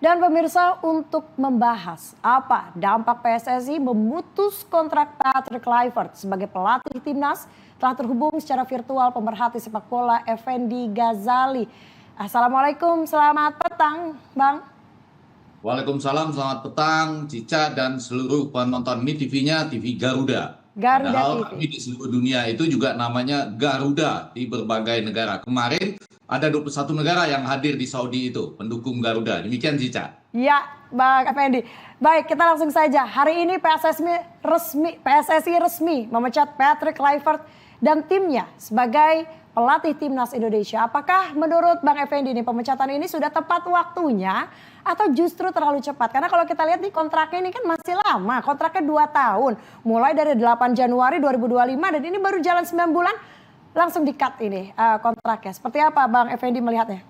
Dan pemirsa, untuk membahas apa dampak PSSI memutus kontrak Patrick Kluivert sebagai pelatih timnas, telah terhubung secara virtual pemerhati sepak bola Effendi Ghazali. Assalamualaikum, selamat petang Bang. Waalaikumsalam, selamat petang Cica dan seluruh penonton. Ini TV-nya TV Garuda. Garuda Padahal TV. kami di seluruh dunia itu juga namanya Garuda di berbagai negara. Kemarin ada 21 negara yang hadir di Saudi itu, pendukung Garuda. Demikian Cica. Ya, Bang Effendi. Baik, kita langsung saja. Hari ini PSSI resmi memecat Patrick Kluivert dan timnya sebagai pelatih timnas Indonesia. Apakah menurut Bang Effendi ini pemecatan ini sudah tepat waktunya atau justru terlalu cepat? Karena kalau kita lihat nih kontraknya ini kan masih lama, kontraknya 2 tahun. Mulai dari 8 Januari 2025 dan ini baru jalan 9 bulan langsung di-cut ini kontraknya. Seperti apa Bang Effendi melihatnya?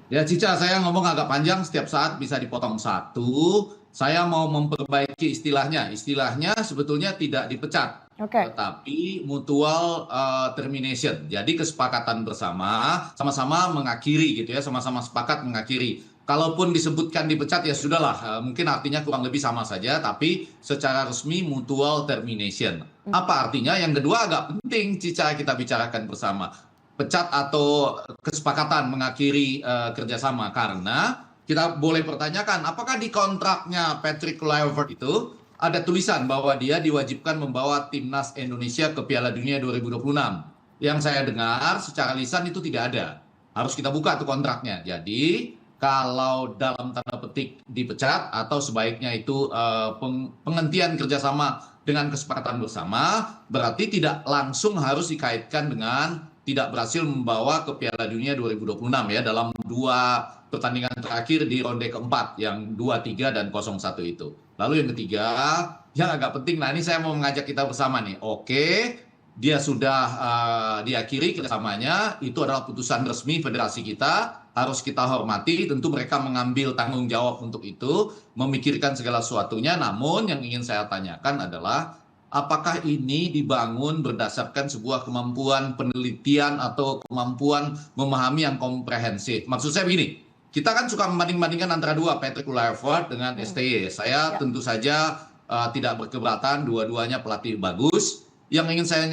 Ya Cica, saya ngomong agak panjang, setiap saat bisa dipotong satu. Saya mau memperbaiki istilahnya. Istilahnya sebetulnya tidak dipecat, tetapi mutual termination. Jadi kesepakatan bersama, sama-sama mengakhiri gitu ya, sama-sama sepakat mengakhiri. Kalaupun disebutkan dipecat ya sudahlah, mungkin artinya kurang lebih sama saja, tapi secara resmi mutual termination. Apa artinya? Yang kedua agak penting Cica kita bicarakan bersama. Pecat atau kesepakatan mengakhiri kerjasama, karena kita boleh pertanyakan apakah di kontraknya Patrick Kluivert itu ada tulisan bahwa dia diwajibkan membawa timnas Indonesia ke Piala Dunia 2026. Yang saya dengar secara lisan itu tidak ada. Harus kita buka tuh kontraknya. Jadi kalau dalam tanda petik dipecat atau sebaiknya itu penghentian kerjasama dengan kesepakatan bersama, berarti tidak langsung harus dikaitkan dengan tidak berhasil membawa ke Piala Dunia 2026 ya, dalam 2 pertandingan terakhir di ronde keempat yang 2-3 dan 0-1 itu. Lalu yang ketiga, yang agak penting, nah ini saya mau mengajak kita bersama nih. Oke, dia sudah diakhiri kerjasamanya, itu adalah putusan resmi federasi kita, harus kita hormati, tentu mereka mengambil tanggung jawab untuk itu, memikirkan segala sesuatunya. Namun yang ingin saya tanyakan adalah apakah ini dibangun berdasarkan sebuah kemampuan penelitian atau kemampuan memahami yang komprehensif? Maksud saya begini, kita kan suka membanding-bandingkan antara dua, Patrick Kluivert dengan STY. Saya tentu saja tidak berkeberatan, dua-duanya pelatih bagus. Yang ingin saya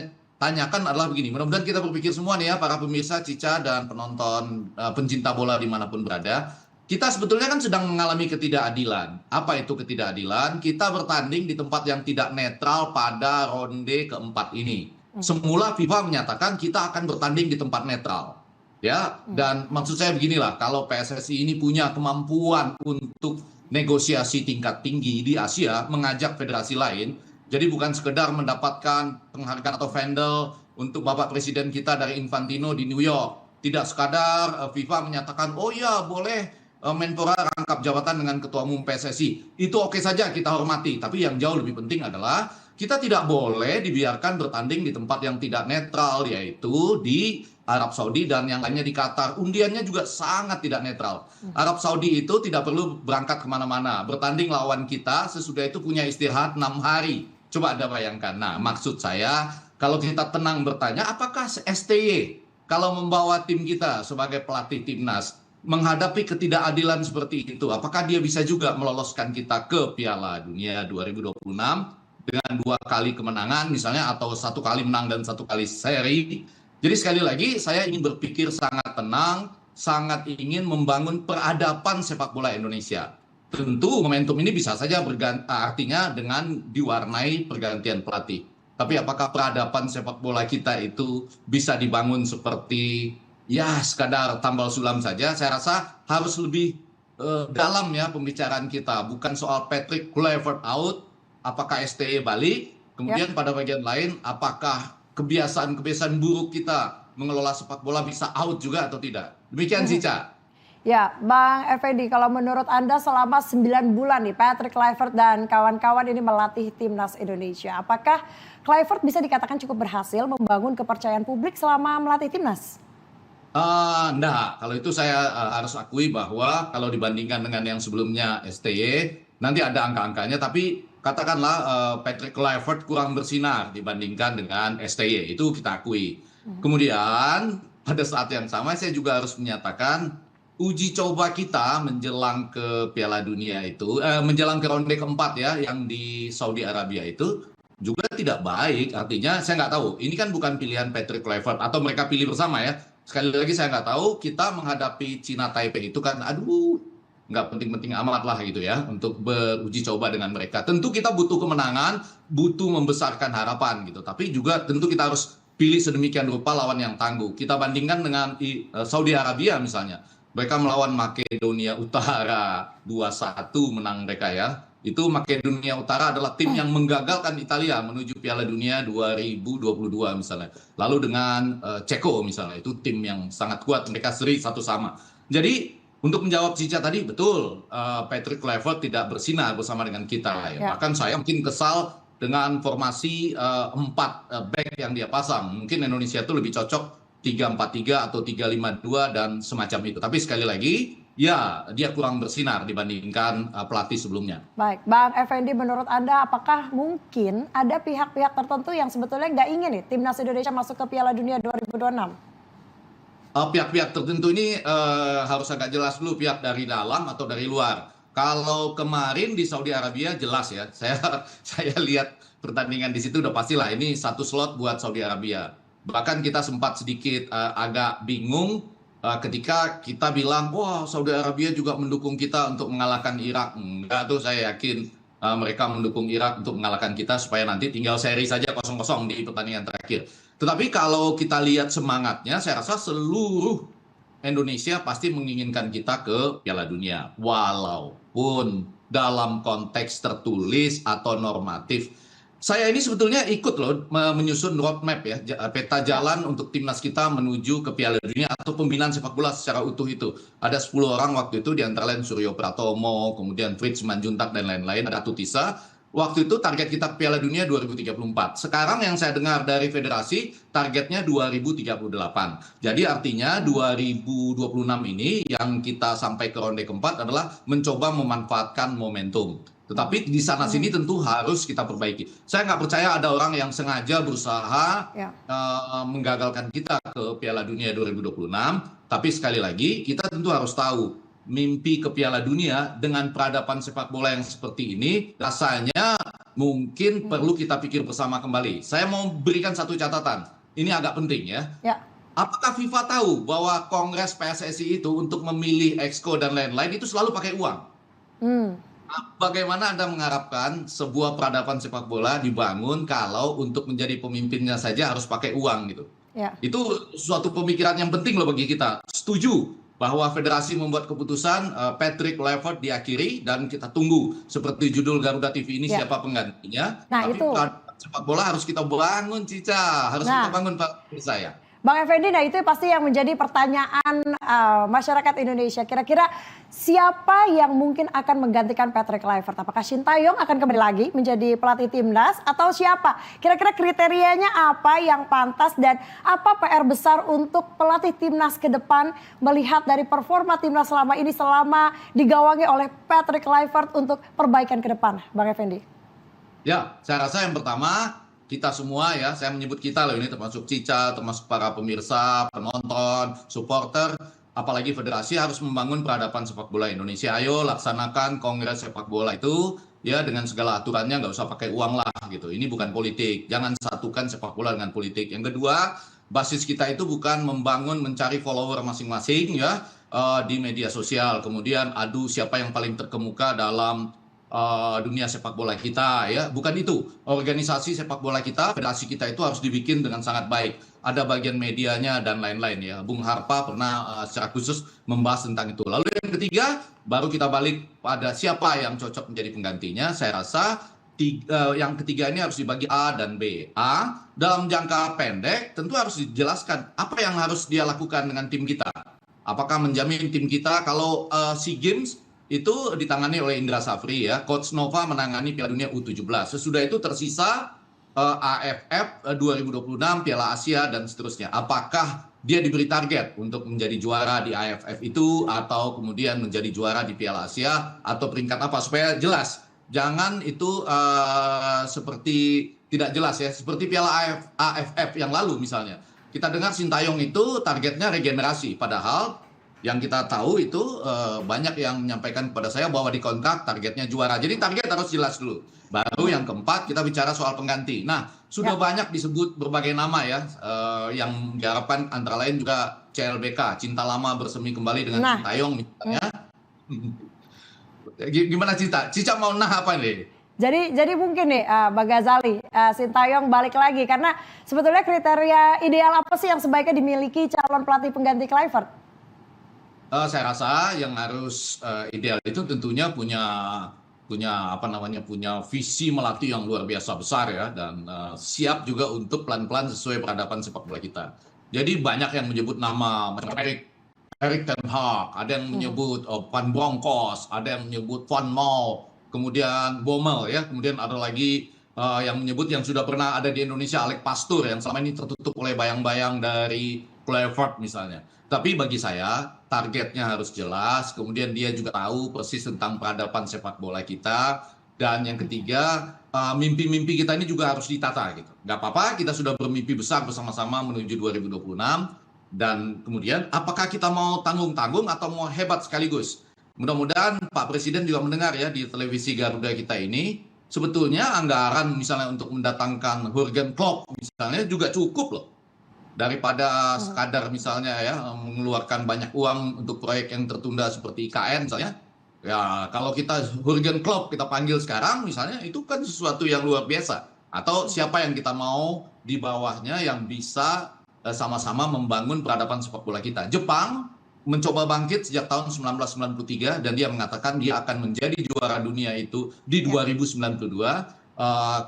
tanyakan adalah begini, mudah-mudahan kita berpikir semua nih ya, para pemirsa Cica dan penonton pencinta bola dimanapun berada. Kita sebetulnya kan sedang mengalami ketidakadilan. Apa itu ketidakadilan? Kita bertanding di tempat yang tidak netral pada ronde keempat ini. Semula FIFA menyatakan kita akan bertanding di tempat netral. Ya, dan maksud saya beginilah, kalau PSSI ini punya kemampuan untuk negosiasi tingkat tinggi di Asia, mengajak federasi lain, jadi bukan sekedar mendapatkan penghargaan atau vendor untuk Bapak Presiden kita dari Infantino di New York. Tidak sekadar FIFA menyatakan, oh ya boleh Menpora rangkap jabatan dengan Ketua Umum PSSI. Itu oke saja kita hormati. Tapi yang jauh lebih penting adalah kita tidak boleh dibiarkan bertanding di tempat yang tidak netral, yaitu di Arab Saudi dan yang lainnya di Qatar. Undiannya juga sangat tidak netral. Arab Saudi itu tidak perlu berangkat kemana-mana. Bertanding lawan kita, sesudah itu punya istirahat 6 hari. Coba Anda bayangkan. Nah, maksud saya, kalau kita tenang bertanya, apakah STY kalau membawa tim kita sebagai pelatih timnas menghadapi ketidakadilan seperti itu, apakah dia bisa juga meloloskan kita ke Piala Dunia 2026 dengan 2 kali kemenangan misalnya, atau 1 kali menang dan 1 kali seri? Jadi sekali lagi saya ingin berpikir sangat tenang, sangat ingin membangun peradaban sepak bola Indonesia. Tentu momentum ini bisa saja artinya dengan diwarnai pergantian pelatih. Tapi apakah peradaban sepak bola kita itu bisa dibangun seperti ya sekadar tambal sulam saja? Saya rasa harus lebih dalam ya pembicaraan kita. Bukan soal Patrick Kluivert out, apakah STY balik, kemudian pada bagian lain apakah kebiasaan-kebiasaan buruk kita mengelola sepak bola bisa out juga atau tidak. Demikian Cica. Ya, Bang Effendi, kalau menurut Anda selama 9 bulan nih Patrick Kluivert dan kawan-kawan ini melatih timnas Indonesia, apakah Kluivert bisa dikatakan cukup berhasil membangun kepercayaan publik selama melatih timnas? Enggak, kalau itu saya harus akui bahwa kalau dibandingkan dengan yang sebelumnya STY, nanti ada angka-angkanya, tapi katakanlah Patrick Kluivert kurang bersinar dibandingkan dengan STY, itu kita akui. Kemudian pada saat yang sama saya juga harus menyatakan uji coba kita menjelang ke Piala Dunia itu, menjelang ke ronde keempat ya, yang di Saudi Arabia itu juga tidak baik. Artinya saya nggak tahu, ini kan bukan pilihan Patrick Kluivert atau mereka pilih bersama ya. Sekali lagi saya nggak tahu, kita menghadapi Cina Taipei itu kan, aduh, nggak penting-penting amat lah gitu ya, untuk beruji coba dengan mereka. Tentu kita butuh kemenangan, butuh membesarkan harapan gitu. Tapi juga tentu kita harus pilih sedemikian rupa lawan yang tangguh. Kita bandingkan dengan Saudi Arabia misalnya. Mereka melawan Makedonia Utara 2-1 menang mereka ya. Itu Makedonia Utara adalah tim yang menggagalkan Italia menuju Piala Dunia 2022 misalnya. Lalu dengan Ceko misalnya, itu tim yang sangat kuat, mereka seri 1-1. Jadi untuk menjawab Cica tadi, betul Patrick Kluivert tidak bersinar bersama dengan kita. Ya. Bahkan saya mungkin kesal dengan formasi 4 back yang dia pasang. Mungkin Indonesia itu lebih cocok 3-4-3 atau 3-5-2 dan semacam itu. Tapi sekali lagi, ya dia kurang bersinar dibandingkan pelatih sebelumnya. Baik, Bang Effendi, menurut Anda apakah mungkin ada pihak-pihak tertentu yang sebetulnya nggak ingin nih Timnas Indonesia masuk ke Piala Dunia 2026? Pihak-pihak tertentu ini harus agak jelas dulu, pihak dari dalam atau dari luar. Kalau kemarin di Saudi Arabia jelas ya, saya lihat pertandingan di situ udah pastilah ini satu slot buat Saudi Arabia. Bahkan kita sempat sedikit agak bingung ketika kita bilang, wah Saudi Arabia juga mendukung kita untuk mengalahkan Irak. Enggak tuh, saya yakin mereka mendukung Irak untuk mengalahkan kita supaya nanti tinggal seri saja 0-0 di pertandingan terakhir. Tetapi kalau kita lihat semangatnya, saya rasa seluruh Indonesia pasti menginginkan kita ke Piala Dunia. Walaupun dalam konteks tertulis atau normatif, saya ini sebetulnya ikut loh menyusun roadmap ya, peta jalan untuk timnas kita menuju ke Piala Dunia atau pembinaan sepak bola secara utuh itu. Ada 10 orang waktu itu, di antara lain Suryo Pratomo, kemudian Fritz Manjuntak dan lain-lain, ada Tutisa. Waktu itu target kita Piala Dunia 2034. Sekarang yang saya dengar dari federasi targetnya 2038. Jadi artinya 2026 ini yang kita sampai ke ronde keempat adalah mencoba memanfaatkan momentum. Tetapi di sana sini tentu harus kita perbaiki. Saya nggak percaya ada orang yang sengaja berusaha menggagalkan kita ke Piala Dunia 2026. Tapi sekali lagi kita tentu harus tahu mimpi ke Piala Dunia dengan peradaban sepak bola yang seperti ini rasanya mungkin perlu kita pikir bersama kembali. Saya mau berikan satu catatan. Ini agak penting ya. Apakah FIFA tahu bahwa Kongres PSSI itu untuk memilih exco dan lain-lain itu selalu pakai uang? Bagaimana Anda mengharapkan sebuah peradaban sepak bola dibangun kalau untuk menjadi pemimpinnya saja harus pakai uang gitu? Itu suatu pemikiran yang penting loh bagi kita. Setuju bahwa federasi membuat keputusan Patrick Kluivert diakhiri dan kita tunggu seperti judul Garuda TV ini siapa penggantinya. Tapi peradaban sepak bola harus kita bangun, Cica. Harus kita bangun, Pak saya. Bang Effendi, nah itu pasti yang menjadi pertanyaan masyarakat Indonesia. Kira-kira siapa yang mungkin akan menggantikan Patrick Kluivert? Apakah Shin Tae-yong akan kembali lagi menjadi pelatih timnas atau siapa? Kira-kira kriterianya apa yang pantas dan apa PR besar untuk pelatih timnas ke depan melihat dari performa timnas selama ini selama digawangi oleh Patrick Kluivert untuk perbaikan ke depan, Bang Effendi? Ya, saya rasa yang pertama kita semua ya, saya menyebut kita loh ini termasuk Cica, termasuk para pemirsa, penonton, supporter, apalagi federasi harus membangun peradaban sepak bola Indonesia. Ayo laksanakan Kongres Sepak Bola itu ya dengan segala aturannya, nggak usah pakai uang lah gitu. Ini bukan politik, jangan satukan sepak bola dengan politik. Yang kedua, basis kita itu bukan membangun mencari follower masing-masing ya di media sosial. Kemudian adu siapa yang paling terkemuka dalam dunia sepak bola kita ya, bukan itu. Organisasi sepak bola kita, federasi kita itu harus dibikin dengan sangat baik. Ada bagian medianya dan lain-lain ya. Bung Harpa pernah secara khusus membahas tentang itu. Lalu yang ketiga, baru kita balik pada siapa yang cocok menjadi penggantinya. Saya rasa yang ketiga ini harus dibagi A dan B. A, dalam jangka pendek tentu harus dijelaskan apa yang harus dia lakukan dengan tim kita. Apakah menjamin tim kita kalau SEA Games itu ditangani oleh Indra Safri ya, Coach Nova menangani Piala Dunia U17. Sesudah itu tersisa AFF 2026, Piala Asia dan seterusnya. Apakah dia diberi target untuk menjadi juara di AFF itu atau kemudian menjadi juara di Piala Asia atau peringkat apa supaya jelas. Jangan itu seperti tidak jelas ya, seperti Piala AFF yang lalu misalnya. Kita dengar Shin Tae-yong itu targetnya regenerasi, padahal Yang kita tahu itu banyak yang menyampaikan kepada saya bahwa di kontrak targetnya juara. Jadi target harus jelas dulu. Baru yang keempat kita bicara soal pengganti. Nah, sudah banyak disebut berbagai nama ya, yang diharapkan antara lain juga CLBK, Cinta Lama Bersemi Kembali dengan Sintayong misalnya. Gimana Cica? Cica mau apa nih? Jadi mungkin nih Bang Ghazali, Sintayong balik lagi karena sebetulnya kriteria ideal apa sih yang sebaiknya dimiliki calon pelatih pengganti Kluivert? Saya rasa yang harus ideal itu tentunya punya visi melatih yang luar biasa besar ya, dan siap juga untuk pelan-pelan sesuai peradaban sepak bola kita. Jadi banyak yang menyebut nama Erik ten Hag, ada yang menyebut Van Bronckhorst, ada yang menyebut Van Gaal, kemudian Bommel ya, kemudian ada lagi yang menyebut yang sudah pernah ada di Indonesia, Alex Pastoor, yang selama ini tertutup oleh bayang-bayang dari Kluivert misalnya. Tapi bagi saya targetnya harus jelas, kemudian dia juga tahu persis tentang peradaban sepak bola kita, dan yang ketiga mimpi-mimpi kita ini juga harus ditata gitu. Gak apa-apa, kita sudah bermimpi besar bersama-sama menuju 2026, dan kemudian apakah kita mau tanggung-tanggung atau mau hebat sekaligus? Mudah-mudahan Pak Presiden juga mendengar ya di televisi Garuda kita ini, sebetulnya anggaran misalnya untuk mendatangkan Jurgen Klopp misalnya juga cukup loh. Daripada sekadar misalnya ya mengeluarkan banyak uang untuk proyek yang tertunda seperti IKN misalnya. Ya kalau kita Jurgen Klopp kita panggil sekarang misalnya, itu kan sesuatu yang luar biasa. Atau siapa yang kita mau di bawahnya yang bisa sama-sama membangun peradaban sepak bola kita. Jepang mencoba bangkit sejak tahun 1993 dan dia mengatakan dia akan menjadi juara dunia itu di 2092.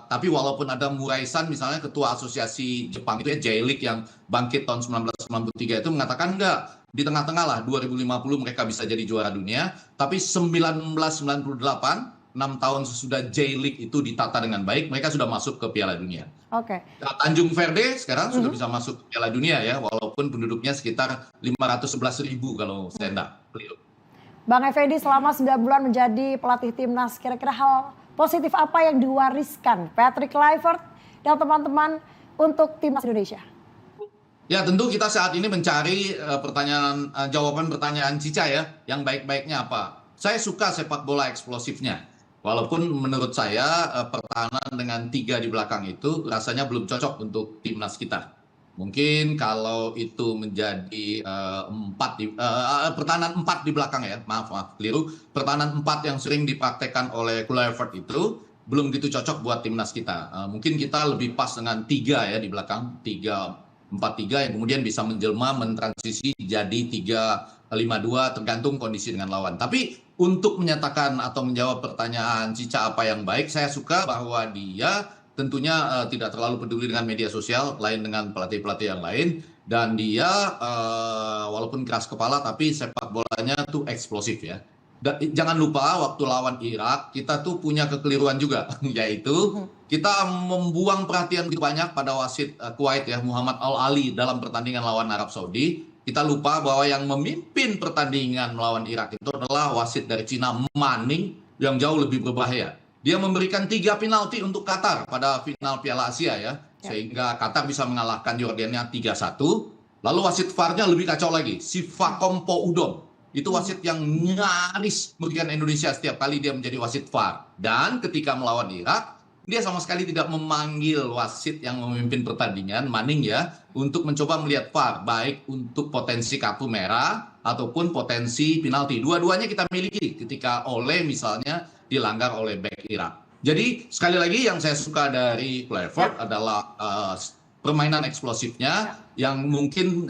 Tapi walaupun ada Murai-san misalnya ketua asosiasi Jepang itu ya, J-League yang bangkit tahun 1993 itu mengatakan enggak, di tengah-tengah lah 2050 mereka bisa jadi juara dunia. Tapi 1998, 6 tahun sesudah J-League itu ditata dengan baik, mereka sudah masuk ke Piala Dunia. Oke. Tanjung Verde sekarang sudah bisa masuk ke Piala Dunia ya, walaupun penduduknya sekitar 511.000 kalau saya enggak keliru. Bang Effendi selama 9 bulan menjadi pelatih timnas, kira-kira hal positif apa yang diwariskan Patrick Kluivert dan teman-teman untuk timnas Indonesia? Ya tentu kita saat ini mencari jawaban pertanyaan Cica ya, yang baik-baiknya apa. Saya suka sepak bola eksplosifnya. Walaupun menurut saya pertahanan dengan 3 di belakang itu rasanya belum cocok untuk timnas kita. Mungkin kalau itu menjadi pertahanan 4 di belakang ya, maaf keliru. Pertahanan 4 yang sering dipraktekkan oleh Kluivert itu belum gitu cocok buat timnas kita. Mungkin kita lebih pas dengan 3 ya di belakang, 3-4-3 yang kemudian bisa menjelma mentransisi jadi 3-5-2 tergantung kondisi dengan lawan. Tapi untuk menyatakan atau menjawab pertanyaan Cica apa yang baik, saya suka bahwa dia tentunya tidak terlalu peduli dengan media sosial, lain dengan pelatih-pelatih yang lain. Dan dia walaupun keras kepala tapi sepak bolanya tuh eksplosif ya. Dan jangan lupa waktu lawan Irak kita tuh punya kekeliruan juga, yaitu kita membuang perhatian begitu banyak pada wasit Kuwait ya, Muhammad Al-Ali dalam pertandingan lawan Arab Saudi. Kita lupa bahwa yang memimpin pertandingan melawan Irak itu adalah wasit dari Cina, Manning, yang jauh lebih berbahaya. Dia memberikan 3 penalti untuk Qatar pada final Piala Asia ya, sehingga Qatar bisa mengalahkan Yordania 3-1. Lalu wasit VAR-nya lebih kacau lagi, si Fakompo Udom. Itu wasit yang nyaris merugikan Indonesia setiap kali dia menjadi wasit VAR. Dan ketika melawan Irak, dia sama sekali tidak memanggil wasit yang memimpin pertandingan, Manning ya, untuk mencoba melihat VAR, baik untuk potensi kartu merah ataupun potensi penalti. Dua-duanya kita miliki ketika Ole misalnya dilanggar oleh bek Irak. Jadi sekali lagi yang saya suka dari Kluivert adalah permainan eksplosifnya yang mungkin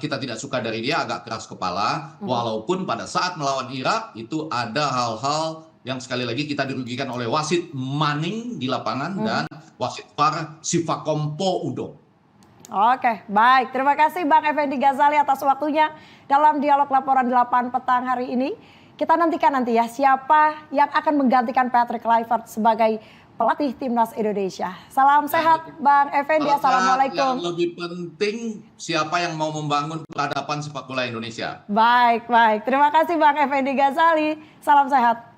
kita tidak suka dari dia, agak keras kepala. Walaupun pada saat melawan Irak itu ada hal-hal yang sekali lagi kita dirugikan oleh wasit Manning di lapangan dan wasit VAR Sifakompo Udom. Oke, baik. Terima kasih Bang Effendi Ghazali atas waktunya dalam dialog laporan 8 petang hari ini. Kita nantikan nanti ya siapa yang akan menggantikan Patrick Kluivert sebagai pelatih timnas Indonesia. Salam sehat Bang Effendi. Assalamualaikum. Yang lebih penting siapa yang mau membangun peradaban sepak bola Indonesia. Baik. Terima kasih Bang Effendi Ghazali. Salam sehat.